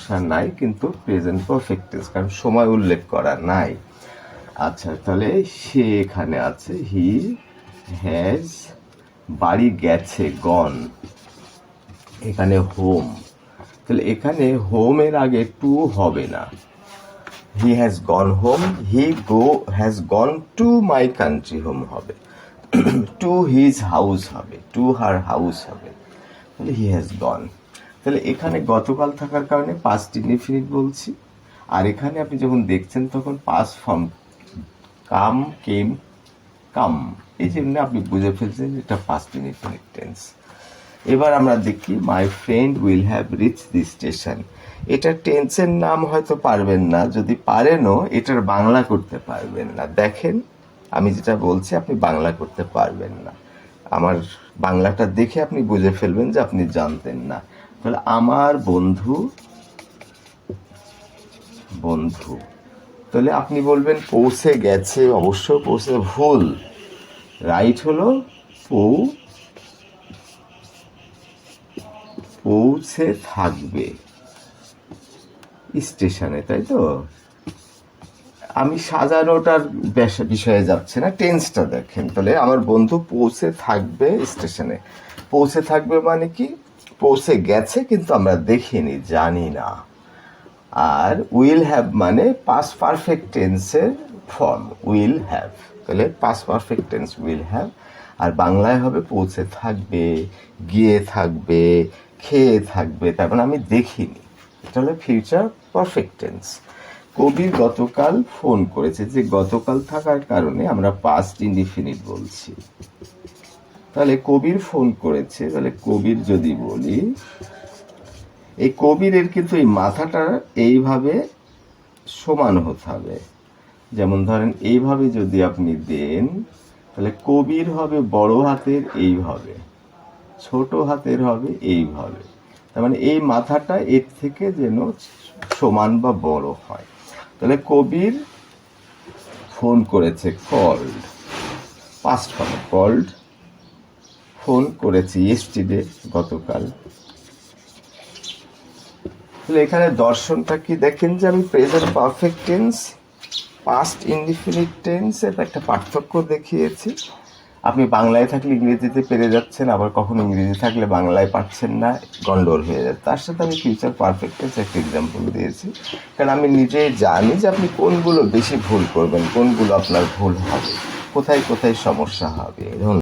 সমস্যা নাই, কিন্তু প্রেজেন্ট পারফেক্ট টেন্স, কারণ সময় উল্লেখ করা নাই। আচ্ছা, তাহলে সে এখানে আছে, হি হ্যাজ, বাড়ি গেছে, গন, এখানে হোম, তাহলে এখানে হোমের আগে টু হবে না, he has gone home, he has gone to my country home হবে, টু হিজ হাউস হবে, টু হার হাউস হবে, তাহলে হি হ্যাজ গন। তাহলে এখানে গতকাল থাকার কারণে পাস্ট ইনডিফিনিট বলছি, আর এখানে আপনি যখন দেখছেন তখন পাস্ট ফর্ম কাম, কেম, কাম, এই জন্য আপনি বুঝে ফেলছেন এটা পাস্ট ইনডিফিনিট টেন্স। এবার আমরা দেখি my friend will have rich the station. এটা টেন্সের নাম হয়তো পারবেন না, যদি পারেনও এটার বাংলা করতে পারবেন না। দেখেন আমি যেটা বলছি আপনি বাংলা করতে পারবেন না, আমার বাংলাটা দেখে আপনি বুঝে ফেলবেন যে আপনি জানতেন না। তাহলে আমার বন্ধু, বন্ধু, তাহলে আপনি বলবেন পৌঁছে গেছে, অবশ্যই পৌঁছে ভুল, রাইট হলো পৌঁছে থাকবে স্টেশনে, তাই তো? আমি সাজানোটার বিষয়ে যাচ্ছে না, টেন্সটা দেখেন। তাহলে আমার বন্ধু পৌঁছে থাকবে স্টেশনে, পৌঁছে থাকবে মানে কি, পৌঁছে গেছে কিন্তু আমরা দেখিনি, জানি না। আর উইল হ্যাভ মানে পাস্ট পারফেক্ট টেন্সের ফর্ম উইল হ্যাভ, তাহলে past perfect tense will have, আর বাংলায় হবে পৌঁছে থাকবে, গিয়ে থাকবে, খেয়ে থাকবে, তার মানে আমি দেখিনি, এটা হলো ফিউচার পারফেক্ট টেন্স। কবির গতকাল ফোন করেছে, যে গতকাল থাকার কারণে আমরা পাস্ট ইনডিফিনিট বলছি। তাহলে কবির ফোন করেছে, তাহলে কবির যদি বলি, এই কবিরের কিন্তু এই মাথাটা এইভাবে সমান হতে হবে, যেমন ধরেন এইভাবে যদি আপনি দেন, তাহলে কবির হবে বড় হাতের এইভাবে, ছোট হাতের হবে এইভাবে, তার মানে এই মাথাটা এর থেকে যেন সমান বা বড় হয়। তাহলে কবির ফোন করেছে, called, past form called, phone করেছে ইয়েস্টারডে, গতকাল। তাহলে এখানে দর্শনটা কি দেখেন যে আমি present perfect tense, past indefinite টেন্সের একটা পার্থক্য দেখিয়েছি। আপনি বাংলায় থাকলে ইংরেজিতে পেরে যাচ্ছেন, আবার কখনো ইংরেজি থাকলে বাংলায় পাচ্ছেন না, গন্ডগোল হয়ে যাচ্ছে। তার সাথে আমি ফিউচার পারফেক্ট টেন্স একটা এক্সাম্পল দিয়েছি, কারণ আমি নিজেই জানি যে আপনি কোনগুলো বেশি ভুল করবেন, কোনগুলো আপনার ভুল হবে, কোথায় কোথায় সমস্যা হবে।